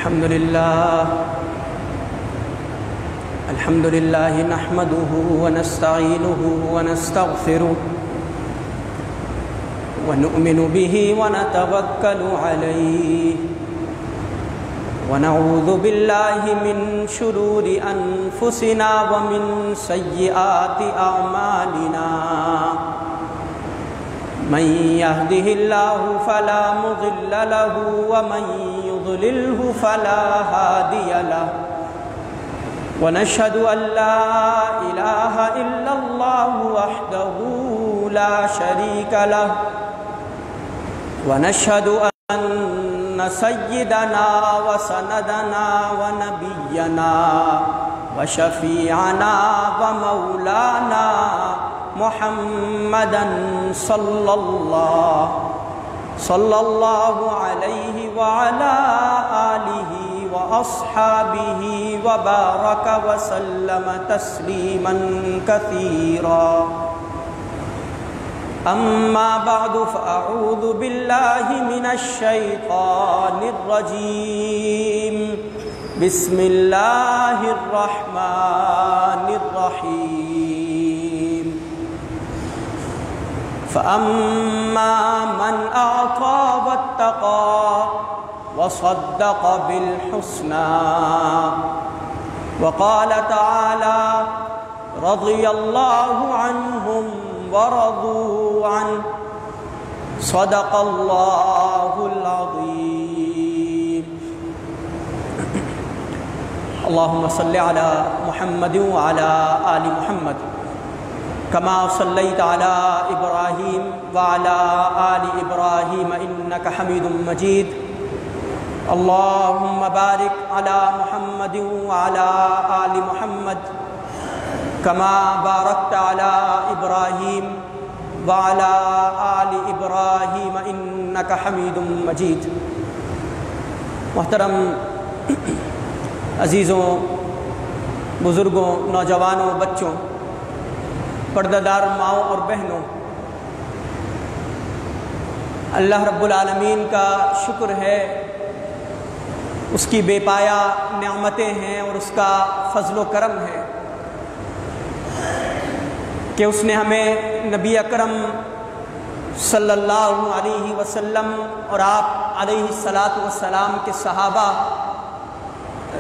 الحمد لله نحمده ونستعينه ونستغفره ونؤمن به ونتوكل عليه ونعوذ بالله من شرور أنفسنا ومن سيئات أعمالنا من يهده الله فلا مضل له ومن يضلله فلا هادي له ونشهد أن لا إله إلا الله وحده لا شريك له ونشهد أن سيدنا وسندنا ونبينا وشفيعنا ومولانا محمدا صلى الله عليه وعلى آله وأصحابه وبارك وسلم تسليما كثيرا أما بعد فأعوذ بالله من الشيطان الرجيم بسم الله الرحمن الرحيم فأما من أعطى واتقى وصدق بالحسنى وقال تعالى رضي الله عنهم ورضوا عنه صدق الله العظيم اللهم صل على محمد وعلى آل محمد كما صليت على إبراهيم وعلى آل إبراهيم إنك حميد مجيد اللهم بارك على محمد وعلى آل محمد كما باركت على إبراهيم وعلى آل إبراهيم إنك حميد مجيد محترم عزیزوں، بزرگوں، نوجوانوں، بچوں، پردہ دار ماؤں اور بہنوں، اللہ رب العالمین کا شکر ہے، اس کی بے پایا نعمتیں ہیں اور اس کا فضل و کرم ہے کہ اس نے ہمیں نبی اکرم صلی اللہ علیہ وسلم اور آپ علیہ الصلاۃ والسلام کے صحابہ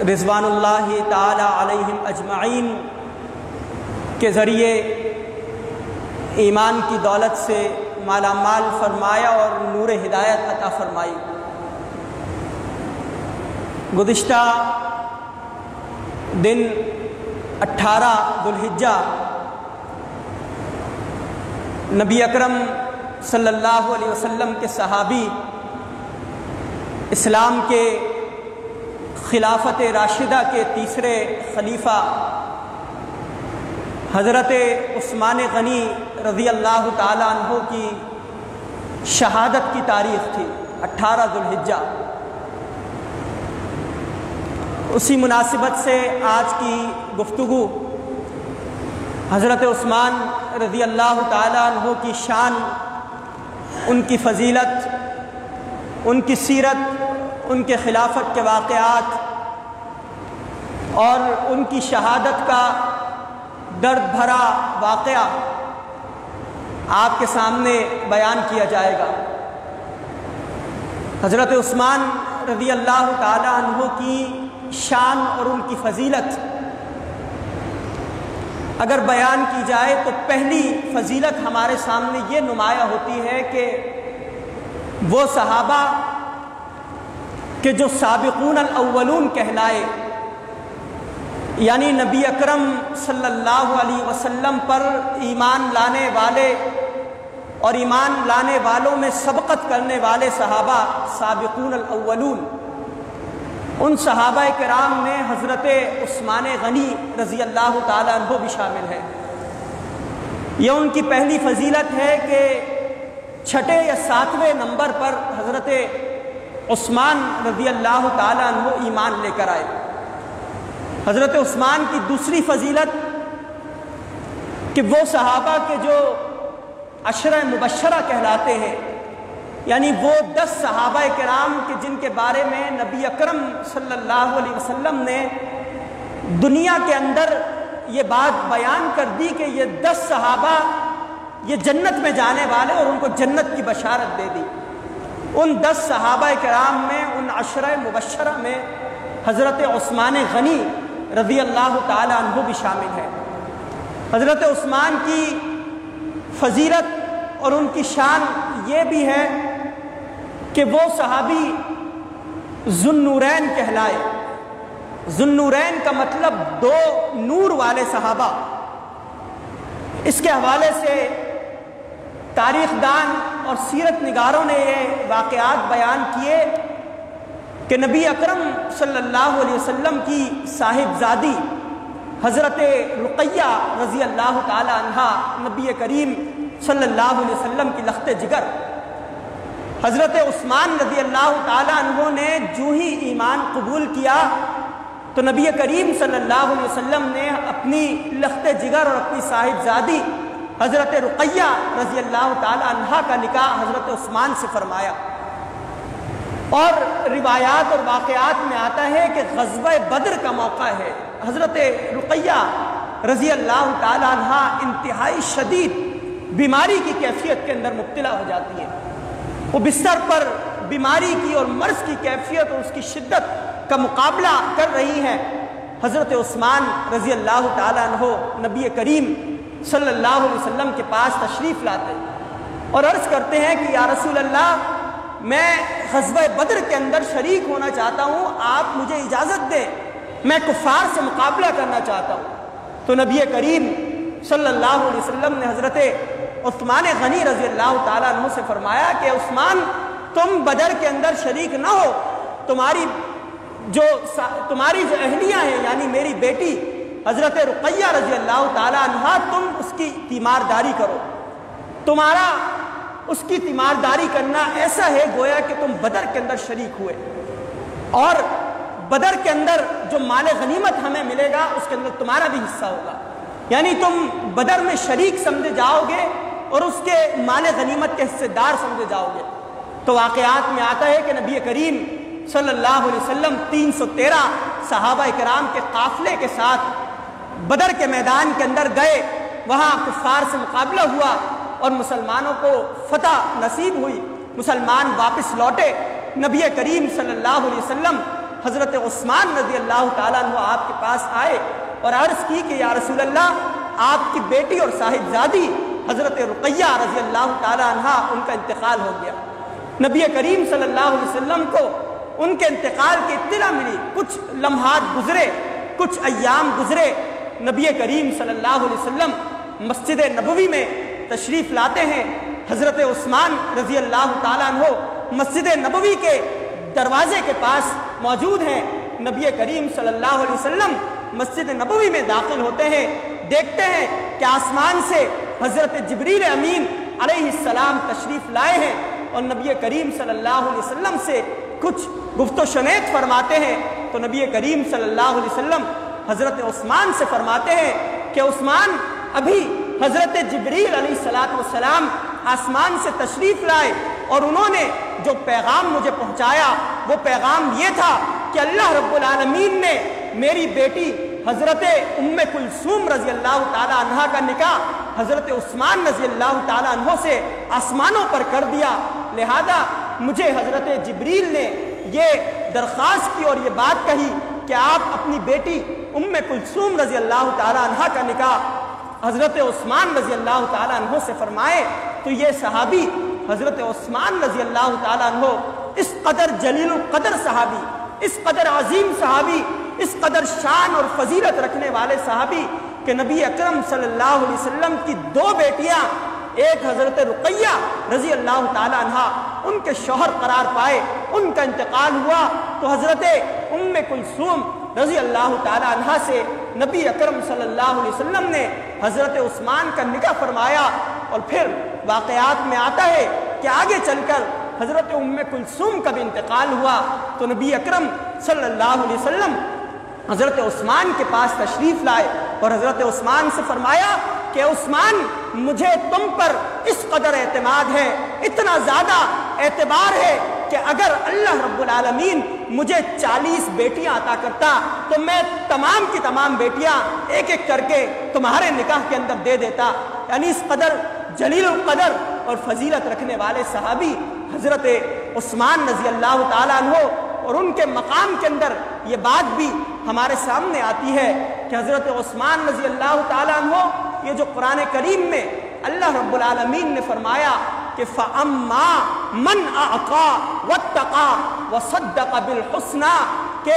رضوان اللہ تعالی علیہم اجمعین کے ذریعے ایمان کی دولت سے مالا مال فرمایا اور نور ہدایت عطا فرمائی۔ گزشتہ دن 18 ذوالحجہ نبی اکرم صلی اللہ علیہ وسلم کے صحابی، اسلام کے خلافت راشدہ کے تیسرے خلیفہ حضرت عثمان غنی رضی اللہ تعالیٰ عنہ کی شہادت کی تاریخ تھی 18 ذوالحجہ۔ اسی مناسبت سے آج کی گفتگو حضرت عثمان رضی اللہ تعالیٰ عنہ کی شان، ان کی فضیلت، ان کی سیرت، ان کے خلافت کے واقعات اور ان کی شہادت کا درد بھرا واقعہ آپ کے سامنے بیان کیا جائے گا۔ حضرت عثمان رضی اللہ تعالیٰ عنہ کی شان اور ان کی فضیلت اگر بیان کی جائے تو پہلی فضیلت ہمارے سامنے یہ نمایاں ہوتی ہے کہ وہ صحابہ کہ جو سابقون الاولون کہلائے، یعنی نبی اکرم صلی اللہ علیہ وسلم پر ایمان لانے والے اور ایمان لانے والوں میں سبقت کرنے والے صحابہ سابقون الاولون، ان صحابہ کرام میں حضرت عثمان غنی رضی اللہ تعالیٰ عنہ بھی شامل ہے۔ یہ ان کی پہلی فضیلت ہے کہ 6 یا 7ویں نمبر پر حضرت عثمان رضی اللہ تعالیٰ عنہ ایمان لے کر آئے۔ حضرت عثمان کی دوسری فضیلت کہ وہ صحابہ کے جو عشرہ مبشرہ کہلاتے ہیں، یعنی وہ 10 صحابہ کرام کہ جن کے بارے میں نبی اکرم صلی اللہ علیہ وسلم نے دنیا کے اندر یہ بات بیان کر دی کہ یہ 10 صحابہ یہ جنت میں جانے والے، اور ان کو جنت کی بشارت دے دی۔ ان 10 صحابہ کرام میں، ان 10 مبشرہ میں حضرت عثمان غنی رضی اللہ تعالی عنہ بھی شامل ہے۔ حضرت عثمان کی فضیلت اور ان کی شان یہ بھی ہے کہ وہ صحابی ذو النورین کہلائے۔ ذو النورین کا مطلب 2 نور والے صحابہ۔ اس کے حوالے سے تاریخ دان اور سیرت نگاروں نے یہ واقعات بیان کیے کہ نبی اکرم صلی اللہ علیہ وسلم کی صاحبزادی حضرت رقیہ رضی اللہ تعالی عنہا نبی کریم صلی اللہ علیہ وسلم کی لخت جگر، حضرت عثمان رضی اللہ تعالی عنہ نے جو ہی ایمان قبول کیا تو نبی کریم صلی اللہ علیہ وسلم نے اپنی لخت جگر اور اپنی صاحبزادی حضرت رقیہ رضی اللہ تعالی عنہا کا نکاح حضرت عثمان سے فرمایا۔ اور روایات اور واقعات میں آتا ہے کہ غزوہ بدر کا موقع ہے، حضرت رقیہ رضی اللہ تعالی عنہا انتہائی شدید بیماری کی کیفیت کے اندر مبتلا ہو جاتی ہے۔ وہ بستر پر بیماری کی اور مرض کی کیفیت اور اس کی شدت کا مقابلہ کر رہی ہیں۔ حضرت عثمان رضی اللہ تعالی عنہ نبی کریم صلی اللہ علیہ وسلم کے پاس تشریف لاتے اور عرض کرتے ہیں کہ یا رسول اللہ، میں غزوہ بدر کے اندر شریک ہونا چاہتا ہوں، آپ مجھے اجازت دیں، میں کفار سے مقابلہ کرنا چاہتا ہوں۔ تو نبی کریم صلی اللہ علیہ وسلم نے حضرت عثمان غنی رضی اللہ تعالیٰ عنہ سے فرمایا کہ عثمان، تم بدر کے اندر شریک نہ ہو، تمہاری جو اہلیہ ہیں یعنی میری بیٹی حضرت رقیہ رضی اللہ تعالیٰ عنہ، تم اس کی تیمارداری کرو۔ تمہارا اس کی تیمارداری کرنا ایسا ہے گویا کہ تم بدر کے اندر شریک ہوئے، اور بدر کے اندر جو مال غنیمت ہمیں ملے گا اس کے اندر تمہارا بھی حصہ ہوگا، یعنی تم بدر میں شریک سمجھے جاؤ گے اور اس کے مال غنیمت کے حصے دار سمجھے جاؤ گے۔ تو واقعات میں آتا ہے کہ نبی کریم صلی اللہ علیہ وسلم 313 صحابہ کرام کے قافلے کے ساتھ بدر کے میدان کے اندر گئے، وہاں کفار سے مقابلہ ہوا اور مسلمانوں کو فتح نصیب ہوئی، مسلمان واپس لوٹے۔ نبی کریم صلی اللہ علیہ وسلم حضرت عثمان رضی اللہ تعالیٰ عنہ آپ کے پاس آئے اور عرض کی کہ یا رسول اللہ، آپ کی بیٹی اور صاحبزادی حضرت رقیہ رضی اللہ تعالیٰ عنہ ان کا انتقال ہو گیا۔ نبی کریم صلی اللہ علیہ وسلم کو ان کے انتقال کی اطلاع ملی، کچھ لمحات گزرے، کچھ ایام گزرے، نبی کریم صلی اللہ علیہ وسلم مسجد نبوی میں تشریف لاتے ہیں۔ حضرت عثمان رضی اللہ تعالیٰ عنہ مسجد نبوی کے دروازے کے پاس موجود ہیں۔ نبی کریم صلی اللہ علیہ وسلم مسجد نبوی میں داخل ہوتے ہیں، دیکھتے ہیں کہ آسمان سے حضرت جبریل امین علیہ السلام تشریف لائے ہیں اور نبی کریم صلی اللہ علیہ وسلم سے کچھ گفت و شنید فرماتے ہیں۔ تو نبی کریم صلی اللہ علیہ وسلم حضرت عثمان سے فرماتے ہیں کہ عثمان، ابھی حضرت جبریل علیہ السلام آسمان سے تشریف لائے اور انہوں نے جو پیغام مجھے پہنچایا وہ پیغام یہ تھا کہ اللہ رب العالمین نے میری بیٹی حضرت ام کلثوم رضی اللہ تعالی عنہ کا نکاح حضرت عثمان رضی اللہ تعالی عنہ سے آسمانوں پر کر دیا، لہذا مجھے حضرت جبریل نے یہ درخواست کی اور یہ بات کہی کہ آپ اپنی بیٹی ام کلثوم رضی اللہ تعالی عنہ کا نکاح حضرت عثمان رضی اللہ تعالی عنہ سے فرمائے۔ تو یہ صحابی حضرت عثمان رضی اللہ تعالی عنہ اس قدر جلیل القدر صحابی، اس قدر عظیم صحابی، اس قدر شان اور فضیلت رکھنے والے صحابی کہ نبی اکرم صلی اللہ علیہ وسلم کی 2 بیٹیاں، ایک حضرت رقیہ رضی اللہ تعالی عنہ ان کے شوہر قرار پائے، ان کا انتقال ہوا تو حضرت ام کلثوم رضی اللہ تعالی عنہ سے نبی اکرم صلی اللہ علیہ وسلم نے حضرت عثمان کا نکاح فرمایا۔ اور پھر واقعات میں آتا ہے کہ آگے چل کر حضرت ام کلثوم کا بھی انتقال ہوا تو نبی اکرم صلی اللہ علیہ وسلم حضرت عثمان کے پاس تشریف لائے اور حضرت عثمان سے فرمایا کہ عثمان، مجھے تم پر اس قدر اعتماد ہے، اتنا زیادہ اعتبار ہے کہ اگر اللہ رب العالمین مجھے 40 بیٹیاں عطا کرتا تو میں تمام کی تمام بیٹیاں ایک ایک کر کے تمہارے نکاح کے اندر دے دیتا. یعنی اس قدر جلیل القدر اور فضیلت رکھنے والے صحابی حضرت عثمان رضی اللہ تعالیٰ عنہ، اور ان کے مقام کے اندر یہ بات بھی ہمارے سامنے آتی ہے کہ حضرت عثمان رضی اللہ تعالیٰ عنہ، یہ جو قرآن کریم میں اللہ رب العالمین نے فرمایا کہ فَأَمَّا مَنْ أَعْطَى وَاتَّقَى وَصَدَّقَ بِالْحُسْنَى، کہ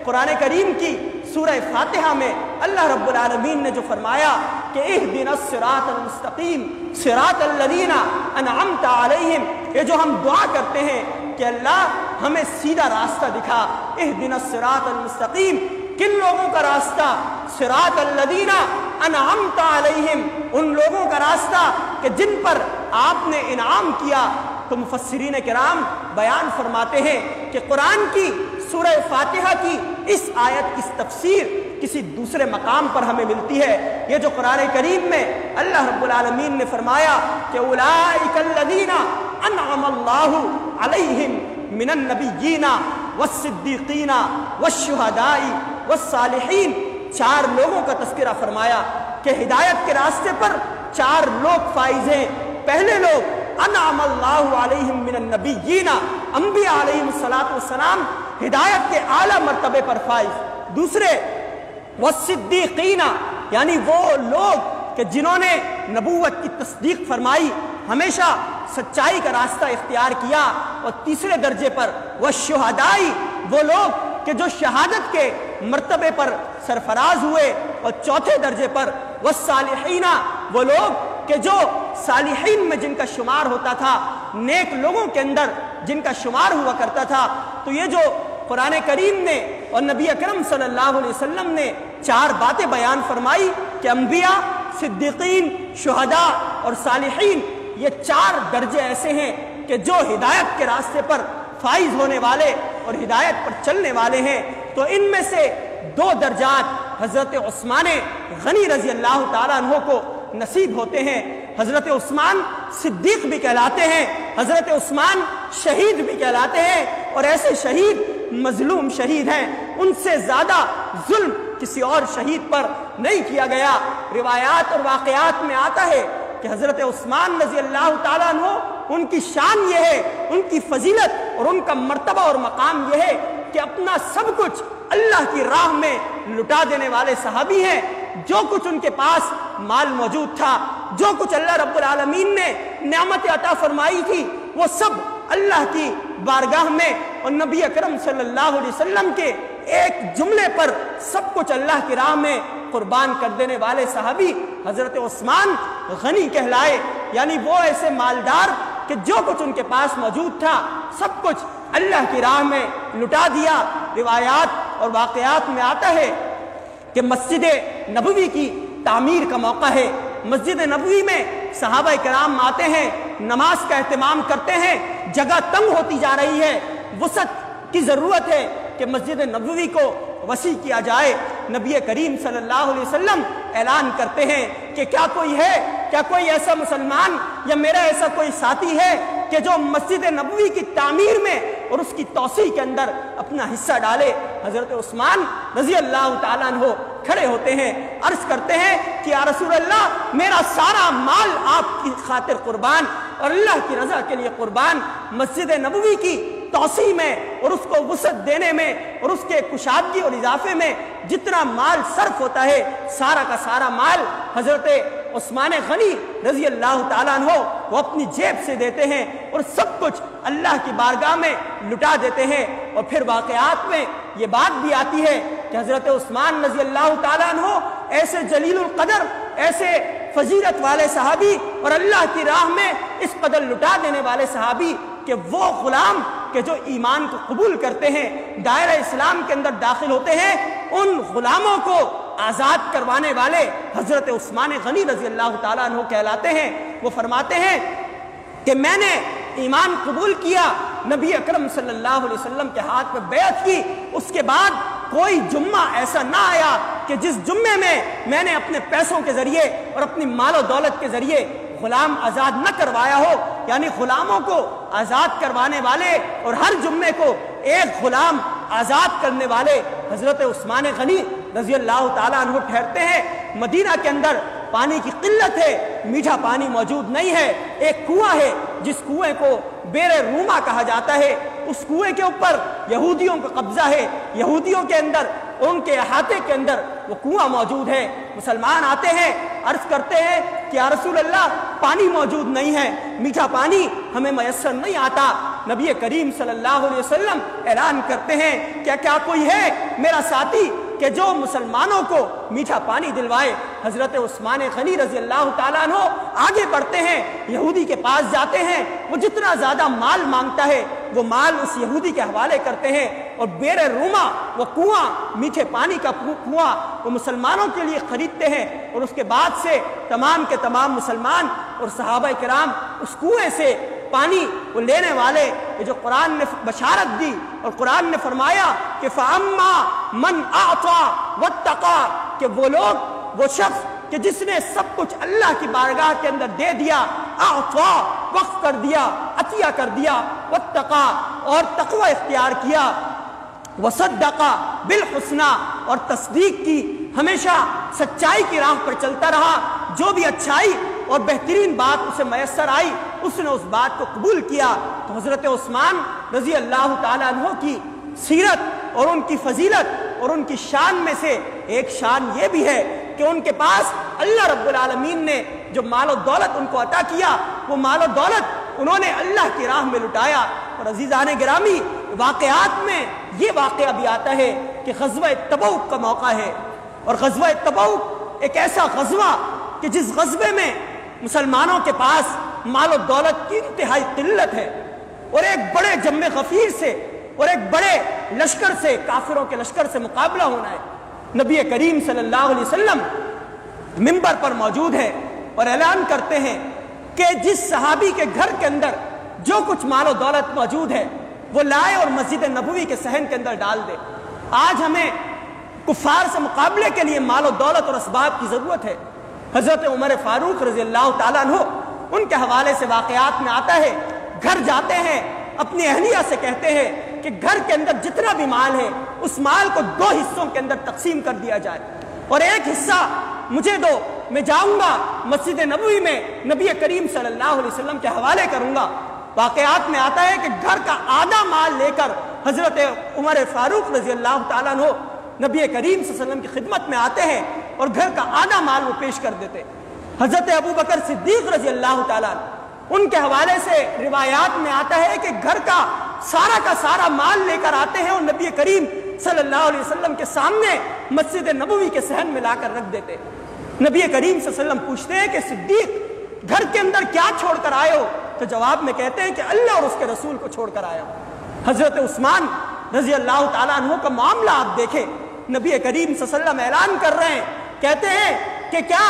قرآن کریم کی سورہ فاتحہ میں اللہ رب العالمین نے جو فرمایا کہ اهْدِنَا الصِّرَاطَ الْمُسْتَقِيمَ صِرَاطَ الَّذِينَ أَنْعَمْتَ عَلَيْهِمْ، یہ جو ہم دعا کرتے ہیں کہ اللہ ہمیں سیدھا راستہ دکھا، اهْدِنَا الصِّرَاطَ الْمُسْتَقِيمَ، کن لوگوں کا راستہ؟ صراط الذین انعمت علیہم، ان لوگوں کا راستہ کہ جن پر آپ نے انعام کیا. تو مفسرین کرام بیان فرماتے ہیں کہ قرآن کی سورہ فاتحہ کی اس آیت کی تفسیر کسی دوسرے مقام پر ہمیں ملتی ہے. یہ جو قرآن کریم میں اللہ رب العالمین نے فرمایا کہ اولئک الذین انعم اللہ علیہم من النبیین والصدیقین والشہداء والصالحین، 4 لوگوں کا تذکرہ فرمایا کہ ہدایت کے راستے پر 4 لوگ فائز ہیں. پہلے لوگ انعم اللہ علیہم من النبیین، انبیاء علیہم السلام ہدایت کے اعلیٰ مرتبے پر فائز. دوسرے والصدیقین، یعنی وہ لوگ کہ جنہوں نے نبوت کی تصدیق فرمائی، ہمیشہ سچائی کا راستہ اختیار کیا. اور تیسرے درجے پر والشہداء، وہ لوگ کہ جو شہادت کے مرتبے پر سرفراز ہوئے. اور چوتھے درجے پر والصالحین، وہ لوگ کہ جو صالحین میں جن کا شمار ہوتا تھا، نیک لوگوں کے اندر جن کا شمار ہوا کرتا تھا. تو یہ جو قرآن کریم نے اور نبی اکرم صلی اللہ علیہ وسلم نے 4 باتیں بیان فرمائی کہ انبیاء، صدیقین، شہداء اور صالحین، یہ 4 درجے ایسے ہیں کہ جو ہدایت کے راستے پر فائز ہونے والے اور ہدایت پر چلنے والے ہیں. تو ان میں سے 2 درجات حضرت عثمان غنی رضی اللہ تعالیٰ عنہ کو نصیب ہوتے ہیں. حضرت عثمان صدیق بھی کہلاتے ہیں، حضرت عثمان شہید بھی کہلاتے ہیں، اور ایسے شہید مظلوم شہید ہیں، ان سے زیادہ ظلم کسی اور شہید پر نہیں کیا گیا. روایات اور واقعات میں آتا ہے کہ حضرت عثمان رضی اللہ تعالیٰ عنہ، ان کی شان یہ ہے، ان کی فضیلت اور ان کا مرتبہ اور مقام یہ ہے کہ اپنا سب کچھ اللہ کی راہ میں لٹا دینے والے صحابی ہیں. جو کچھ ان کے پاس مال موجود تھا، جو کچھ اللہ رب العالمین نے نعمت عطا فرمائی تھی، وہ سب اللہ کی بارگاہ میں اور نبی اکرم صلی اللہ علیہ وسلم کے ایک جملے پر سب کچھ اللہ کی راہ میں قربان کر دینے والے صحابی حضرت عثمان غنی کہلائے. یعنی وہ ایسے مالدار کہ جو کچھ ان کے پاس موجود تھا سب کچھ اللہ کی راہ میں لٹا دیا. روایات اور واقعات میں آتا ہے کہ مسجد نبوی کی تعمیر کا موقع ہے. مسجد نبوی میں صحابہ کرام آتے ہیں، نماز کا اہتمام کرتے ہیں، جگہ تنگ ہوتی جا رہی ہے، وسعت کی ضرورت ہے کہ مسجد نبوی کو وسیع کیا جائے. نبی کریم صلی اللہ علیہ وسلم اعلان کرتے ہیں کہ کیا کوئی ہے، کیا کوئی ایسا مسلمان یا میرا ایسا کوئی ساتھی ہے کہ جو مسجد نبوی کی تعمیر میں اور اس کی توسیع کے اندر اپنا حصہ ڈالے. حضرت عثمان رضی اللہ تعالیٰ عنہ کھڑے ہوتے ہیں، عرض کرتے ہیں کہ یا رسول اللہ، میرا سارا مال آپ کی خاطر قربان اور اللہ کی رضا کے لیے قربان. مسجد نبوی کی توسیع میں اور اس کو وسعت دینے میں اور اس کے کشادگی اور اضافے میں جتنا مال صرف ہوتا ہے، سارا کا سارا مال حضرت عثمان غنی رضی اللہ تعالیٰ عنہ وہ اپنی جیب سے دیتے ہیں اور سب کچھ اللہ کی بارگاہ میں لٹا دیتے ہیں. اور پھر واقعات میں یہ بات بھی آتی ہے کہ حضرت عثمان رضی اللہ تعالیٰ عنہ ایسے جلیل القدر، ایسے فضیلت والے صحابی اور اللہ کی راہ میں اس قدر لٹا دینے والے صحابی کہ وہ غلام کہ جو ایمان کو قبول کرتے ہیں، دائرہ اسلام کے اندر داخل ہوتے ہیں، ان غلاموں کو آزاد کروانے والے حضرت عثمان غنی رضی اللہ تعالیٰ عنہ کہلاتے ہیں. وہ فرماتے ہیں کہ میں نے ایمان قبول کیا، نبی اکرم صلی اللہ علیہ وسلم کے ہاتھ میں بیعت کی، اس کے بعد کوئی جمعہ ایسا نہ آیا کہ جس جمعے میں نے اپنے پیسوں کے ذریعے اور اپنی مال و دولت کے ذریعے غلام آزاد نہ کروایا ہو. یعنی غلاموں کو آزاد کروانے والے اور ہر جمعے کو ایک غلام آزاد کرنے والے حضرت عثمان غنی رضی اللہ تعالیٰ عنہ ٹھہرتے ہیں۔ مدینہ کے اندر پانی کی قلت ہے، میٹھا پانی موجود نہیں ہے، ایک کنواں ہے جس کنویں کو بیر روما کہا جاتا ہے، اس کنویں کے اوپر یہودیوں کا قبضہ ہے، یہودیوں کے اندر ان کے احاطے کے اندر وہ کنواں موجود ہے۔ مسلمان آتے ہیں، عرض کرتے ہیں کہ یا رسول اللہ پانی موجود نہیں ہے، میٹھا پانی ہمیں میسر نہیں آتا۔ نبی کریم صلی اللہ علیہ وسلم اعلان کرتے ہیں کیا کوئی ہے میرا ساتھی کہ جو مسلمانوں کو میٹھا پانی دلوائے؟ حضرت عثمان غنی رضی اللہ تعالیٰ عنہ آگے بڑھتے ہیں، یہودی کے پاس جاتے ہیں، وہ جتنا زیادہ مال مانگتا ہے وہ مال اس یہودی کے حوالے کرتے ہیں، اور بیر روما وہ کنواں، میٹھے پانی کا کنواں وہ مسلمانوں کے لیے خریدتے ہیں، اور اس کے بعد سے تمام کے تمام مسلمان اور صحابہ کرام اس کنویں سے پانی وہ لینے والے، یہ جو قرآن نے بشارت دی اور قرآن نے فرمایا کہ فَأَمَّا مَنْ أَعْطَى وَاتَّقَى، کہ وہ لوگ، وہ شخص کہ جس نے سب کچھ اللہ کی بارگاہ کے اندر دے دیا، اعطا وقف کر دیا، عطیہ کر دیا، واتقا اور تقوی اختیار کیا، وصدقا بالحسنى اور تصدیق کی، ہمیشہ سچائی کی راہ پر چلتا رہا، جو بھی اچھائی اور بہترین بات اسے میسر آئی اس نے اس بات کو قبول کیا۔ تو حضرت عثمان رضی اللہ تعالیٰ عنہ کی سیرت اور ان کی فضیلت اور ان کی شان میں سے ایک شان یہ بھی ہے کہ ان کے پاس اللہ رب العالمین نے جو مال و دولت ان کو عطا کیا، وہ مال و دولت انہوں نے اللہ کی راہ میں لٹایا۔ اور عزیزان گرامی، واقعات میں یہ واقعہ بھی آتا ہے کہ غزوہ تبوک کا موقع ہے، اور غزوہ تبوک ایک ایسا غزوہ کہ جس غزوے میں مسلمانوں کے پاس مال و دولت کی انتہائی قلت ہے، اور ایک بڑے جم غفیر سے اور ایک بڑے لشکر سے، کافروں کے لشکر سے مقابلہ ہونا ہے۔ نبی کریم صلی اللہ علیہ وسلم منبر پر موجود ہے اور اعلان کرتے ہیں کہ جس صحابی کے گھر کے اندر جو کچھ مال و دولت موجود ہے وہ لائے اور مسجد نبوی کے صحن کے اندر ڈال دے۔ آج ہمیں کفار سے مقابلے کے لیے مال و دولت اور اسباب کی ضرورت ہے۔ حضرت عمر فاروق رضی اللہ تعالیٰ عنہ، ان کے حوالے سے واقعات میں آتا ہے، گھر جاتے ہیں، اپنی اہلیہ سے کہتے ہیں کہ گھر کے اندر جتنا بھی مال ہے اس مال کو 2 حصوں کے اندر تقسیم کر دیا جائے، اور ایک حصہ مجھے دو، میں جاؤں گا مسجد نبوی میں نبی کریم صلی اللہ علیہ وسلم کے حوالے کروں گا۔ واقعات میں آتا ہے کہ گھر کا آدھا مال لے کر حضرت عمر فاروق رضی اللہ تعالیٰ عنہ نبی کریم صلی اللہ علیہ وسلم کی خدمت میں آتے ہیں اور گھر کا آدھا مال وہ پیش کر دیتے۔ حضرت ابو بکر صدیق رضی اللہ تعالیٰ عنہ، ان کے حوالے سے روایات میں آتا ہے کہ گھر کا سارا مال لے کر آتے ہیں اور نبی کریم صلی اللہ علیہ وسلم کے سامنے مسجد نبوی کے صحن میں لا کر رکھ دیتے۔ نبی کریم صلی اللہ علیہ وسلم پوچھتے ہیں کہ صدیق گھر کے اندر کیا چھوڑ کر آئے ہو؟ تو جواب میں کہتے ہیں کہ اللہ اور اس کے رسول کو چھوڑ کر آیا ہوں۔ حضرت عثمان رضی اللہ تعالیٰ عنہ کا معاملہ آپ دیکھیں، نبی کریم صلی اللہ علیہ وسلم اعلان کر رہے ہیں، کہتے ہیں کہ کیا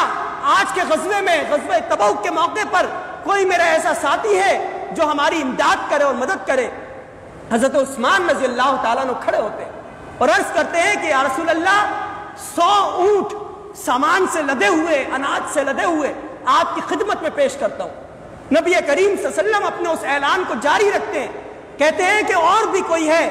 آج کے غزوے میں، غزوہ تبوک کے موقع پر کوئی میرا ایسا ساتھی ہے جو ہماری امداد کرے اور مدد کرے؟ حضرت عثمان رضی اللہ تعالیٰ عنہ کھڑے ہوتے ہیں اور عرض کرتے ہیں کہ یا رسول اللہ 100 اونٹ سامان سے لدے ہوئے، اناج سے لدے ہوئے آپ کی خدمت میں پیش کرتا ہوں۔ نبی کریم صلی اللہ علیہ وسلم اپنے اس اعلان کو جاری رکھتے ہیں، کہتے ہیں کہ اور بھی کوئی ہے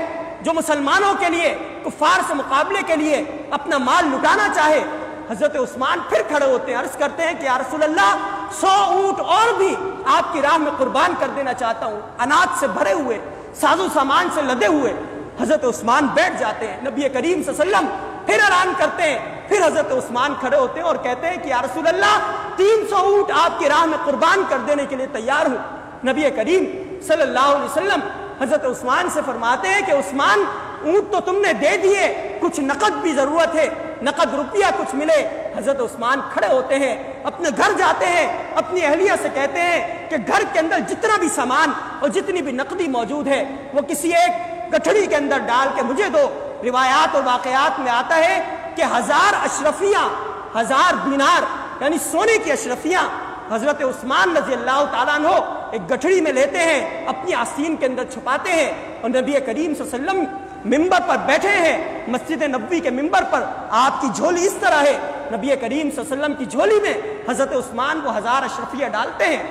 جو مسلمانوں کے لیے، کفار سے مقابلے کے لیے اپنا مال لٹانا چاہے؟ حضرت عثمان پھر کھڑے ہوتے ہیں، عرض کرتے ہیں کہ یا رسول اللہ 100 اونٹ اور بھی آپ کی راہ میں قربان کر دینا چاہتا ہوں، اناج سے بھرے ہوئے، ساز و سامان سے لدے ہوئے۔ حضرت عثمان بیٹھ جاتے ہیں، نبی کریم صلی اللہ علیہ وسلم پھر اعلان کرتے ہیں، پھر حضرت عثمان کھڑے ہوتے ہیں اور کہتے ہیں کہ یا رسول اللہ 300 اونٹ آپ کی راہ میں قربان کر دینے کے لیے تیار ہوں۔ نبی کریم صلی اللہ علیہ وسلم حضرت عثمان سے فرماتے ہیں کہ عثمان اونٹ تو تم نے دے دیے، کچھ نقد بھی ضرورت ہے، نقد روپیہ کچھ ملے۔ حضرت عثمان کھڑے ہوتے ہیں، اپنے گھر جاتے ہیں، اپنی اہلیہ سے کہتے ہیں کہ گھر کے اندر جتنا بھی سامان اور جتنی بھی نقدی موجود ہے وہ کسی ایک گٹھڑی کے اندر ڈال کے مجھے دو۔ روایات اور واقعات میں آتا ہے کہ 1000 اشرفیاں، 1000 دینار یعنی سونے کی اشرفیاں حضرت عثمان رضی اللہ تعالیٰ عنہ ایک گٹھڑی میں لیتے ہیں، اپنی آستین کے اندر چھپاتے ہیں، اور نبی کریم صلی اللہ علیہ وسلم ممبر پر بیٹھے ہیں، مسجد نبوی کے ممبر پر آپ کی جھولی اس طرح ہے، نبی کریم صلی اللہ علیہ وسلم کی جھولی میں حضرت عثمان وہ 1000 اشرفیہ ڈالتے ہیں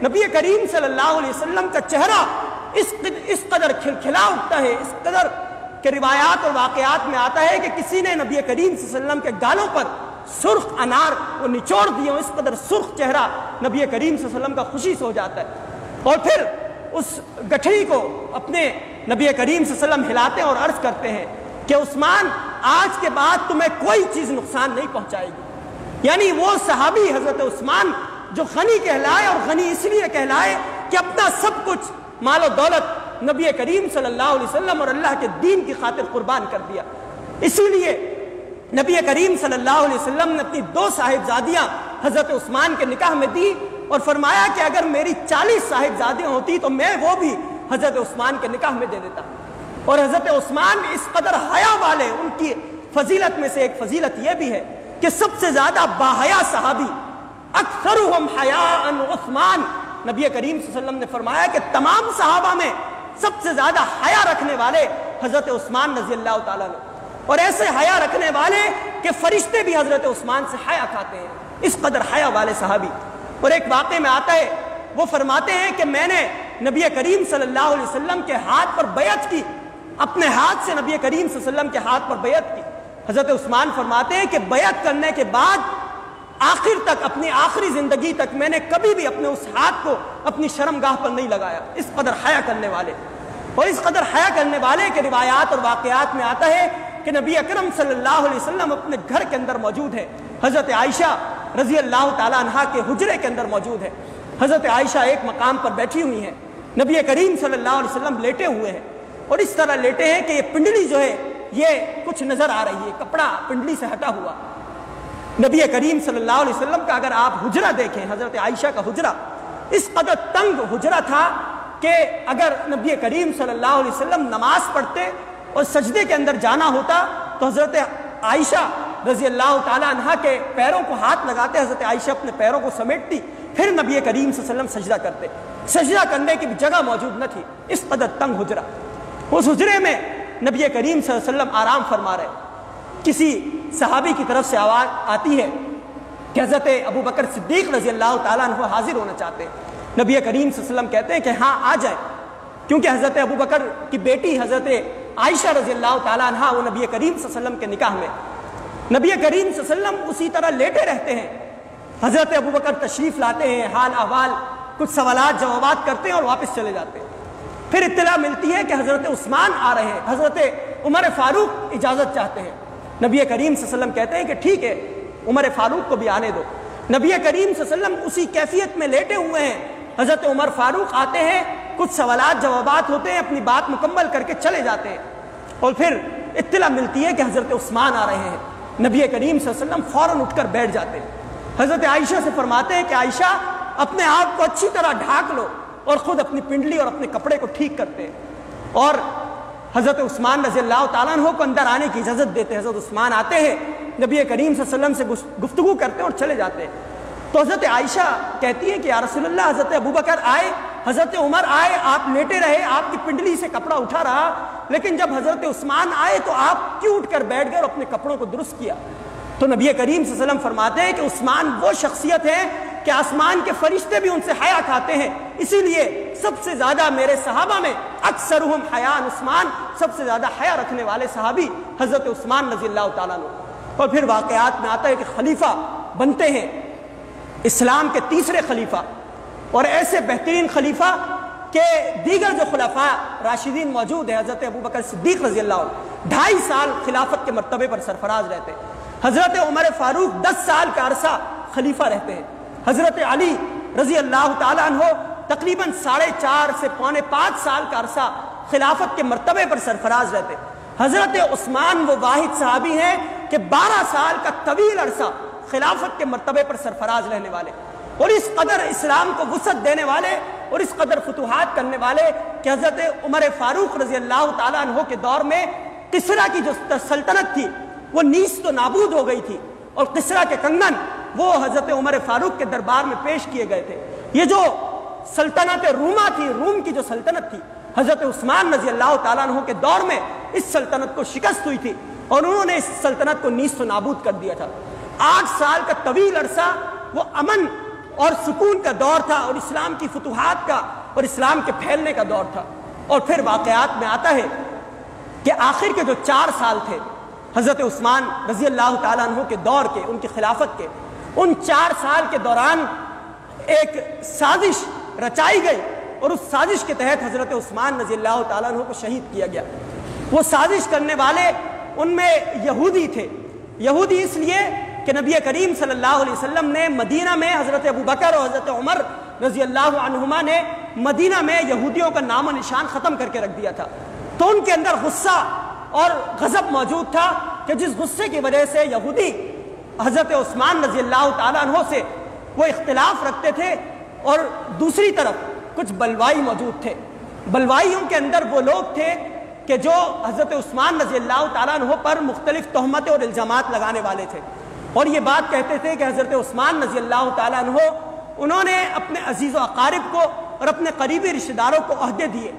نبی کریم صلی اللہ علیہ وسلم کا چہرہ اس قدر کھلکھلا اٹھتا ہے، اس قدر کہ روایات اور واقعات میں آتا ہے کہ کسی نے نبی کریم صلی اللہ علیہ وسلم کے گالوں پر سرخ انار وہ نچوڑ دیے، اس قدر سرخ چہرہ نبی کریم صلی اللہ علیہ وسلم کا خوشی سے ہو جاتا ہے، اور پھر اس گٹھڑی کو اپنے نبی کریم صلی اللہ علیہ وسلم ہلاتے ہیں اور عرض کرتے ہیں کہ عثمان آج کے بعد تمہیں کوئی چیز نقصان نہیں پہنچائے گی۔ یعنی وہ صحابی حضرت عثمان جو غنی کہلائے، اور غنی اس لیے کہلائے کہ اپنا سب کچھ مال و دولت نبی کریم صلی اللہ علیہ وسلم اور اللہ کے دین کی خاطر قربان کر دیا، اسی لیے نبی کریم صلی اللہ علیہ وسلم نے اپنی 2 صاحبزادیاں حضرت عثمان کے نکاح میں دی اور فرمایا کہ اگر میری 40 صاحبزادیاں ہوتی تو میں وہ بھی حضرت عثمان کے نکاح میں دے دیتا۔ اور حضرت عثمان اس قدر حیا والے، ان کی فضیلت میں سے ایک فضیلت یہ بھی ہے کہ سب سے زیادہ باحیا صحابی، اکثرہم حیاء عثمان، نبی کریم صلی اللہ علیہ وسلم نے فرمایا کہ تمام صحابہ میں سب سے زیادہ حیا رکھنے والے حضرت عثمان رضی اللہ تعالیٰ نے، اور ایسے حیا رکھنے والے کہ فرشتے بھی حضرت عثمان سے حیا کھاتے ہیں، اس قدر حیا والے صحابی۔ اور ایک واقعے میں آتا ہے، وہ فرماتے ہیں کہ میں نے نبی کریم صلی اللہ علیہ وسلم کے ہاتھ پر بیعت کی، اپنے ہاتھ سے نبی کریم صلی اللہ علیہ وسلم کے ہاتھ پر بیعت کی۔ حضرت عثمان فرماتے ہیں کہ بیعت کرنے کے بعد آخر تک، اپنی آخری زندگی تک میں نے کبھی بھی اپنے اس ہاتھ کو اپنی شرمگاہ پر نہیں لگایا، اس قدر حیا کرنے والے، اور اس قدر حیا کرنے والے کہ روایات اور واقعات میں آتا ہے کہ نبی اکرم صلی اللہ علیہ وسلم اپنے گھر کے اندر موجود ہے، حضرت عائشہ رضی اللہ تعالیٰ عنہا کے حجرے کے اندر موجود ہے، حضرت عائشہ ایک مقام پر بیٹھی ہوئی ہیں، نبی کریم صلی اللہ علیہ وسلم لیٹے ہوئے ہیں، اور اس طرح لیٹے ہیں کہ یہ پنڈلی جو ہے یہ کچھ نظر آ رہی ہے، کپڑا پنڈلی سے ہٹا ہوا۔ نبی کریم صلی اللہ علیہ وسلم کا اگر آپ حجرہ دیکھیں، حضرت عائشہ کا حجرہ اس قدر تنگ حجرہ تھا کہ اگر نبی کریم صلی اللہ علیہ وسلم نماز پڑھتے اور سجدے کے اندر جانا ہوتا تو حضرت عائشہ رضی اللہ تعالیٰ عنہ کے پیروں کو ہاتھ لگاتے، حضرت عائشہ اپنے پیروں کو سمیٹتی، پھر نبی کریم صلی اللہ علیہ وسلم سجدہ کرتے، سجدہ کرنے کی بھی جگہ موجود نہ تھی، اس قدر تنگ حجرہ۔ اس حجرے میں نبی کریم صلی اللہ علیہ وسلم آرام فرما رہے، کسی صحابی کی طرف سے آواز آتی ہے کہ حضرت ابو بکر صدیق رضی اللہ تعالیٰ عنہ حاضر ہونا چاہتے ہیں۔ نبی کریم صلی اللہ علیہ وسلم کہتے ہیں کہ ہاں آ جائیں، کیونکہ حضرت ابو بکر کی بیٹی حضرت عائشہ رضی اللہ تعالیٰ عنہ وہ نبی کریم صلی اللہ علیہ وسلم کے نکاح میں، نبی کریم صلی اللہ علیہ وسلم اسی طرح لیٹے رہتے ہیں، حضرت ابو بکر تشریف لاتے ہیں، حال احوال کچھ سوالات جوابات کرتے ہیں اور واپس چلے جاتے ہیں۔ پھر اطلاع ملتی ہے کہ حضرت عثمان آ رہے ہیں، حضرت عمر فاروق اجازت چاہتے ہیں، نبی کریم صلی اللہ علیہ وسلم کہتے ہیں کہ ٹھیک ہے عمر فاروق کو بھی آنے دو۔ نبی کریم صلی اللہ علیہ وسلم اسی کیفیت میں لیٹے ہوئے ہیں، حضرت عمر فاروق آتے ہیں، کچھ سوالات جوابات ہوتے ہیں، اپنی بات مکمل کر کے چلے جاتے ہیں، اور پھر اطلاع ملتی ہے کہ حضرت عثمان آ رہے ہیں، نبی کریم صلی اللہ علیہ وسلم فوراً اٹھ کر بیٹھ جاتے ہیں، حضرت عائشہ سے فرماتے ہیں کہ عائشہ اپنے آپ کو اچھی طرح ڈھانک لو، اور خود اپنی پنڈلی اور اپنے کپڑے کو ٹھیک کرتے ہیں، اور حضرت عثمان رضی اللہ تعالیٰ عنہ کو اندر آنے کی اجازت دیتے ہیں۔ حضرت عثمان آتے ہیں، نبی کریم صلی اللہ علیہ وسلم سے گفتگو کرتے ہیں اور چلے جاتے ہیں۔ تو حضرت عائشہ کہتی ہیں کہ یا رسول اللہ، حضرت ابو بکر آئے، حضرت عمر آئے، آپ لیٹے رہے، آپ کی پنڈلی سے کپڑا اٹھا رہا، لیکن جب حضرت عثمان آئے تو آپ کیوں اٹھ کر بیٹھ گئے اور اپنے کپڑوں کو درست کیا؟ تو نبی کریم صلی اللہ علیہ وسلم فرماتے ہیں کہ عثمان وہ شخصیت ہے کہ آسمان کے فرشتے بھی ان سے حیا کھاتے ہیں، اسی لیے سب سے زیادہ میرے صحابہ میں اکثرہم حیاء عثمان، سب سے زیادہ حیا رکھنے والے صحابی حضرت عثمان رضی اللہ تعالیٰ عنہ۔ اور پھر واقعات میں آتا ہے کہ خلیفہ بنتے ہیں اسلام کے تیسرے خلیفہ، اور ایسے بہترین خلیفہ کہ دیگر جو خلفاء راشدین موجود ہیں، حضرت ابو بکر صدیق رضی اللہ عنہ 2.5 سال خلافت کے مرتبے پر سرفراز رہتے ہیں، حضرت عمر فاروق 10 سال کا عرصہ خلیفہ رہتے ہیں، حضرت علی رضی اللہ تعالیٰ عنہ تقریباً 4.5 سے 4.25 سال کا عرصہ خلافت کے مرتبے پر سرفراز رہتے ہیں، حضرت عثمان وہ واحد صحابی ہیں کہ 12 سال کا طویل عرصہ خلافت کے مرتبے پر سرفراز رہنے والے، اور اس قدر اسلام کو وسعت دینے والے اور اس قدر فتوحات کرنے والے کہ حضرت عمر فاروق رضی اللہ تعالیٰ عنہ کے دور میں کسریٰ کی جو سلطنت تھی وہ نیست و نابود ہو گئی تھی، اور کسریٰ کے کنگن وہ حضرت عمر فاروق کے دربار میں پیش کیے گئے تھے۔ یہ جو سلطنت روما تھی، روم کی جو سلطنت تھی، حضرت عثمان رضی اللہ تعالیٰ عنہ کے دور میں اس سلطنت کو شکست ہوئی تھی، اور انہوں نے اس سلطنت کو نیست و نابود کر دیا تھا۔ 8 سال کا طویل عرصہ وہ امن اور سکون کا دور تھا، اور اسلام کی فتوحات کا اور اسلام کے پھیلنے کا دور تھا۔ اور پھر واقعات میں آتا ہے کہ آخر کے جو 4 سال تھے حضرت عثمان رضی اللہ تعالیٰ عنہ کے دور کے، ان کی خلافت کے، ان 4 سال کے دوران ایک سازش رچائی گئی، اور اس سازش کے تحت حضرت عثمان رضی اللہ تعالیٰ عنہ کو شہید کیا گیا۔ وہ سازش کرنے والے ان میں یہودی تھے، یہودی اس لیے کہ نبی کریم صلی اللہ علیہ وسلم نے مدینہ میں حضرت ابو بکر اور حضرت عمر رضی اللہ عنہما نے مدینہ میں یہودیوں کا نام و نشان ختم کر کے رکھ دیا تھا، تو ان کے اندر غصہ اور غضب موجود تھا کہ جس غصے کی وجہ سے یہودی حضرت عثمان رضی اللہ تعالیٰ عنہ سے وہ اختلاف رکھتے تھے، اور دوسری طرف کچھ بلوائی موجود تھے۔ بلوائیوں کے اندر وہ لوگ تھے کہ جو حضرت عثمان رضی اللہ تعالیٰ عنہ پر مختلف تہمتیں اور الزامات لگانے والے تھے، اور یہ بات کہتے تھے کہ حضرت عثمان رضی اللہ تعالیٰ عنہ انہوں نے اپنے عزیز و اقارب کو اور اپنے قریبی رشتہ داروں کو عہدے دیے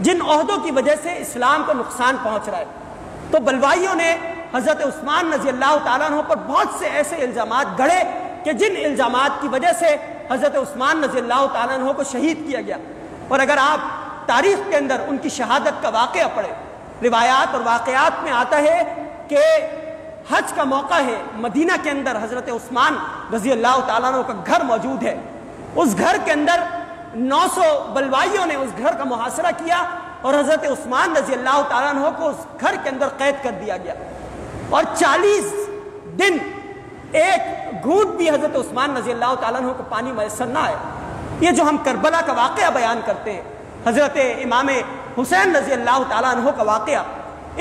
جن عہدوں کی وجہ سے اسلام کو نقصان پہنچ رہا ہے۔ تو بلوائیوں نے حضرت عثمان رضی اللہ تعالیٰ عنہ پر بہت سے ایسے الزامات گڑھے کہ جن الزامات کی وجہ سے حضرت عثمان رضی اللہ تعالیٰ عنہ کو شہید کیا گیا۔ اور اگر آپ تاریخ کے اندر ان کی شہادت کا واقعہ پڑھیں، روایات اور واقعات میں آتا ہے کہ حج کا موقع ہے، مدینہ کے اندر حضرت عثمان رضی اللہ تعالیٰ عنہ کا گھر موجود ہے، اس گھر کے اندر 900 بلوائیوں نے اس گھر کا محاصرہ کیا، اور حضرت عثمان رضی اللہ تعالیٰ عنہ کو اس گھر کے اندر قید کر دیا گیا، اور 40 دن ایک گھونٹ بھی حضرت عثمان رضی اللہ تعالیٰ عنہ کو پانی میسر نہ آیا۔ یہ جو ہم کربلا کا واقعہ بیان کرتے ہیں، حضرت امام حسین رضی اللہ تعالیٰ عنہ کا واقعہ،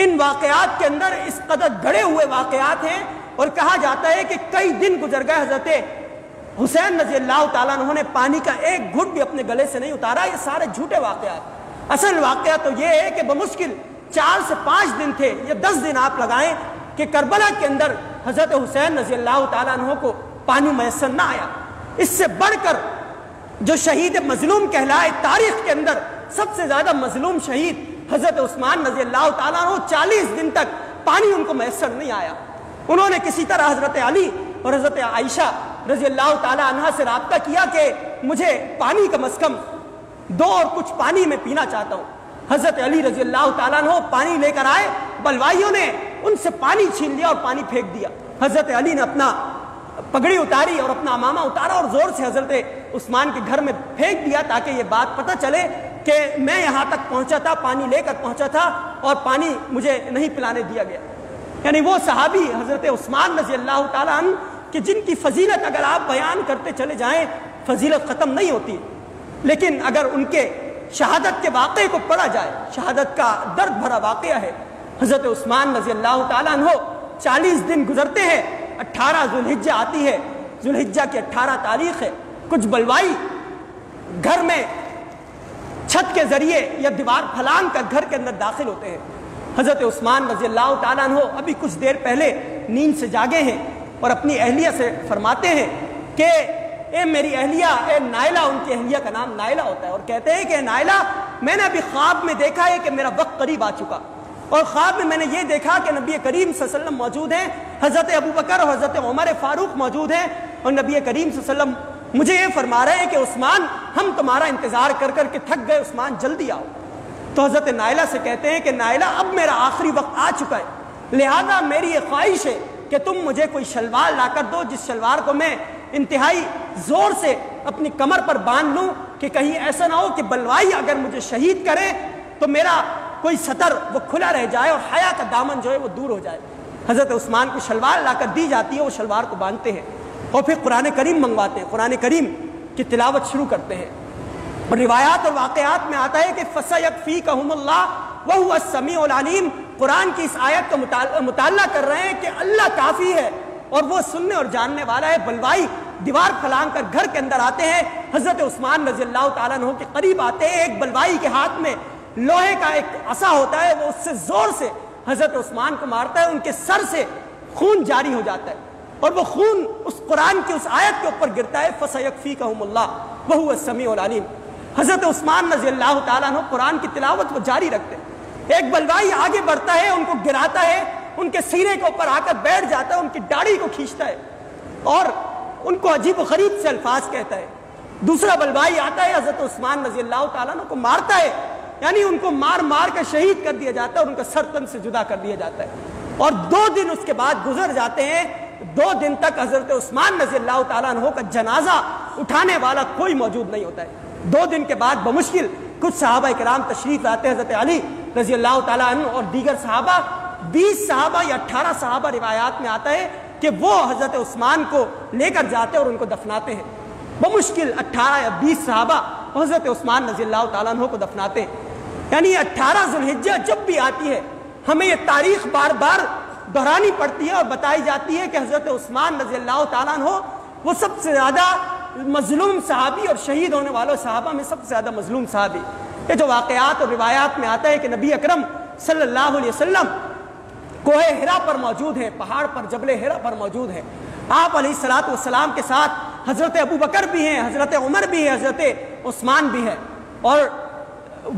ان واقعات کے اندر اس قدر گڑے ہوئے واقعات ہیں، اور کہا جاتا ہے کہ کئی دن گزر گئے حضرت حسین رضی اللہ تعالیٰ عنہ نے پانی کا ایک گھٹ بھی اپنے گلے سے نہیں اتارا۔ یہ سارے جھوٹے واقعات، اصل واقعہ تو یہ ہے کہ بمشکل 4 سے 5 دن تھے، یا 10 دن آپ لگائیں، کہ کربلا کے اندر حضرت حسین رضی اللہ تعالیٰ عنہ کو پانی میسر نہ آیا۔ اس سے بڑھ کر جو شہید مظلوم کہلائے، تاریخ کے اندر سب سے زیادہ مظلوم شہید حضرت عثمان رضی اللہ تعالیٰ عنہ، 40 دن تک پانی ان کو میسر نہیں آیا۔ انہوں نے کسی طرح حضرت علی اور حضرت عائشہ رضی اللہ تعالیٰ عنہ سے رابطہ کیا کہ مجھے پانی کم از کم 2 اور کچھ پانی میں پینا چاہتا ہوں۔ حضرت علی رضی اللہ تعالیٰ عنہ پانی لے کر آئے، بلوائیوں نے ان سے پانی چھین لیا اور پانی پھینک دیا۔ حضرت علی نے اپنا پگڑی اتاری اور اپنا امامہ اتارا اور زور سے حضرت عثمان کے گھر میں پھینک دیا، تاکہ یہ بات پتہ چلے کہ میں یہاں تک پہنچا تھا، پانی لے کر پہنچا تھا، اور پانی مجھے نہیں پلانے دیا گیا۔ یعنی وہ صحابی حضرت عثمان رضی اللہ تعالیٰ عنہ کہ جن کی فضیلت اگر آپ بیان کرتے چلے جائیں فضیلت ختم نہیں ہوتی، لیکن اگر ان کے شہادت کے واقعے کو پڑھا جائے، شہادت کا درد بھرا واقعہ ہے۔ حضرت عثمان رضی اللہ تعالیٰ عنہ 40 دن گزرتے ہیں، 18 ذوالحجہ آتی ہے، ذوالحجہ کی 18 تاریخ ہے، کچھ بلوائی گھر میں چھت کے ذریعے یا دیوار پھلانگ کر گھر کے اندر داخل ہوتے ہیں۔ حضرت عثمان رضی اللہ تعالیٰ عنہ ابھی کچھ دیر پہلے نیند سے جاگے ہیں، اور اپنی اہلیہ سے فرماتے ہیں کہ اے میری اہلیہ، اے نائلہ، ان کی اہلیہ کا نام نائلہ ہوتا ہے، اور کہتے ہیں کہ نائلہ، میں نے ابھی خواب میں دیکھا ہے کہ میرا وقت قریب آ چکا، اور خواب میں نے یہ دیکھا کہ نبی کریم صلی اللہ علیہ وسلم موجود ہیں، حضرت ابو بکر اور حضرت عمر فاروق موجود ہیں، اور نبی کریم صلی اللہ علیہ وسلم مجھے یہ فرما رہے ہیں کہ عثمان، ہم تمہارا انتظار کر کر کے تھک گئے، عثمان جلدی آؤ۔ تو حضرت نائلہ سے کہتے ہیں کہ نائلہ، اب میرا آخری وقت آ چکا ہے، لہذا میری یہ خواہش ہے کہ تم مجھے کوئی شلوار لا کر دو، جس شلوار کو میں انتہائی زور سے اپنی کمر پر باندھ لوں، کہ کہیں ایسا نہ ہو کہ بلوائی اگر مجھے شہید کرے تو میرا کوئی سطر وہ کھلا رہ جائے اور حیا کا دامن جو ہے وہ دور ہو جائے۔ حضرت عثمان کو شلوار لا کر دی جاتی ہے، وہ شلوار کو باندھتے ہیں، اور پھر قرآن کریم منگواتے ہیں، قرآن کریم کی تلاوت شروع کرتے ہیں۔ اور روایات اور واقعات میں آتا ہے کہ فَسَيَكْفِيكَهُمُ اللَّهُ وَهُوَ السَّمِيعُ الْعَلِيمُ، قرآن کی اس آیت کا مطالعہ کر رہے ہیں کہ اللہ کافی ہے اور وہ سننے اور جاننے والا ہے۔ بلوائی دیوار پھلانگ کر گھر کے اندر آتے ہیں، حضرت عثمان رضی اللہ تعالیٰ عنہ کے قریب آتے ہیں، ایک بلوائی کے ہاتھ میں لوہے کا ایک عصا ہوتا ہے، وہ اس سے زور سے حضرت عثمان کو مارتا ہے، ان کے سر سے خون جاری ہو جاتا ہے، اور وہ خون اس قرآن کی اس آیت کے اوپر گرتا ہے، فَسَيَكْفِيكَهُمُ اللَّهُ وَهُوَ السَّمِيعُ الْعَلِيمُ۔ حضرت عثمان رضی اللہ تعالیٰ عنہ قرآن کی تلاوت وہ جاری رکھتے ہیں، ایک بلوائی آگے بڑھتا ہے، ان کو گراتا ہے، ان کے سینے کے اوپر آ کر بیٹھ جاتا ہے، ان کی داڑھی کو کھینچتا ہے، اور ان کو عجیب و غریب سے الفاظ کہتا ہے۔ دوسرا بلوائی آتا ہے، حضرت عثمان رضی اللہ تعالیٰ عنہ کو مارتا ہے، یعنی ان کو مار مار کر شہید کر دیا جاتا ہے اور ان کا سر تن سے جدا کر دیا جاتا ہے، اور 2 دن اس کے بعد گزر جاتے ہیں، 2 دن تک حضرت عثمان رضی اللہ تعالیٰ عنہ کا جنازہ اٹھانے والا کوئی موجود نہیں ہوتا ہے۔ 2 دن کے بعد بمشکل کچھ صحابہ کرام تشریف لاتے ہیں، حضرت علی رضی اللہ تعالیٰ عنہ اور دیگر صحابہ، 20 صحابہ یا 18 صحابہ روایات میں آتا ہے کہ وہ حضرت عثمان کو لے کر جاتے اور ان کو دفناتے ہیں۔ بمشکل 18 یا 20 صحابہ حضرت عثمان رضی اللہ تعالیٰ عنہ کو دفناتے ہیں۔ یعنی 18 ذو الحجہ جب بھی آتی ہے ہمیں یہ تاریخ بار بار دہرانی پڑتی ہے اور بتائی جاتی ہے کہ حضرت عثمان رضی اللہ تعالیٰ عنہ وہ سب سے زیادہ مظلوم صحابی اور شہید ہونے والوں صحابہ میں سب سے زیادہ مظلوم صحابی۔ یہ جو واقعات اور روایات میں آتا ہے کہ نبی اکرم صلی اللہ علیہ وسلم کوہ ہرا پر موجود ہیں، پہاڑ پر جبل ہرا پر موجود ہیں، آپ علیہ الصلوۃ والسلام کے ساتھ حضرت ابو بکر بھی ہیں، حضرت عمر بھی ہیں، حضرت عثمان بھی ہے، اور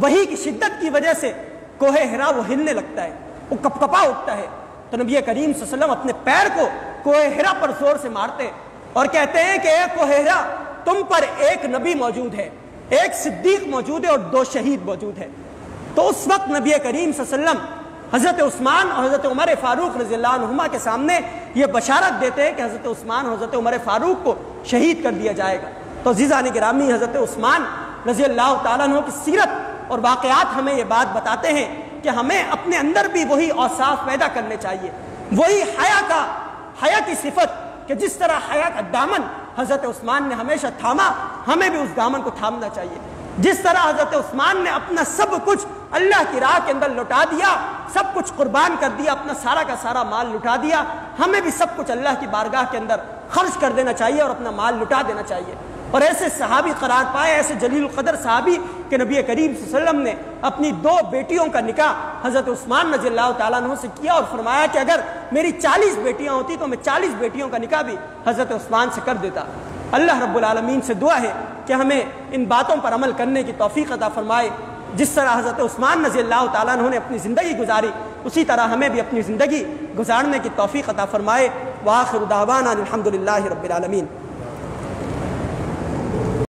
وحی کی شدت کی وجہ سے کوہ ہرا وہ ہلنے لگتا ہے، وہ کپ کپا اٹھتا ہے، تو نبی کریم صلی اللہ علیہ وسلم اپنے پیر کو کوہ ہرا پر زور سے مارتے ہیں اور کہتے ہیں کہ اے کوہ ہرا، تم پر ایک نبی موجود ہے، ایک صدیق موجود ہے اور 2 شہید موجود ہے۔ تو اس وقت نبی کریم صلی اللہ علیہ وسلم حضرت عثمان اور حضرت عمر فاروق رضی اللہ عنہما کے سامنے یہ بشارت دیتے ہیں کہ حضرت عثمان اور حضرت عمر فاروق کو شہید کر دیا جائے گا۔ تو عزیزان گرامی، حضرت عثمان رضی اللہ تعالیٰ عنہ کی سیرت اور واقعات ہمیں یہ بات بتاتے ہیں کہ ہمیں اپنے اندر بھی وہی اوصاف پیدا کرنے چاہیے، وہی حیا کی صفت کہ جس طرح حیا کا دامن حضرت عثمان نے ہمیشہ تھاما، ہمیں بھی اس دامن کو تھامنا چاہیے۔ جس طرح حضرت عثمان نے اپنا سب کچھ اللہ کی راہ کے اندر لٹا دیا، سب کچھ قربان کر دیا، اپنا سارا کا سارا مال لٹا دیا، ہمیں بھی سب کچھ اللہ کی بارگاہ کے اندر خرچ کر دینا چاہیے اور اپنا مال لٹا دینا چاہیے، اور ایسے صحابی قرار پائے، ایسے جلیل القدر صحابی کہ نبی کریم صلی اللہ علیہ وسلم نے اپنی 2 بیٹیوں کا نکاح حضرت عثمان رضی اللہ تعالیٰ عنہ سے کیا اور فرمایا کہ اگر میری 40 بیٹیاں ہوتی تو میں 40 بیٹیوں کا نکاح بھی حضرت عثمان سے کر دیتا۔ اللہ رب العالمین سے دعا ہے کہ ہمیں ان باتوں پر عمل کرنے کی توفیق عطا فرمائے۔ جس طرح حضرت عثمان رضی اللہ تعالیٰ عنہ نے اپنی زندگی گزاری، اسی طرح ہمیں بھی اپنی زندگی گزارنے کی توفیق عطا فرمائے۔ وآخر دعوانا الحمد للہ رب العالمین۔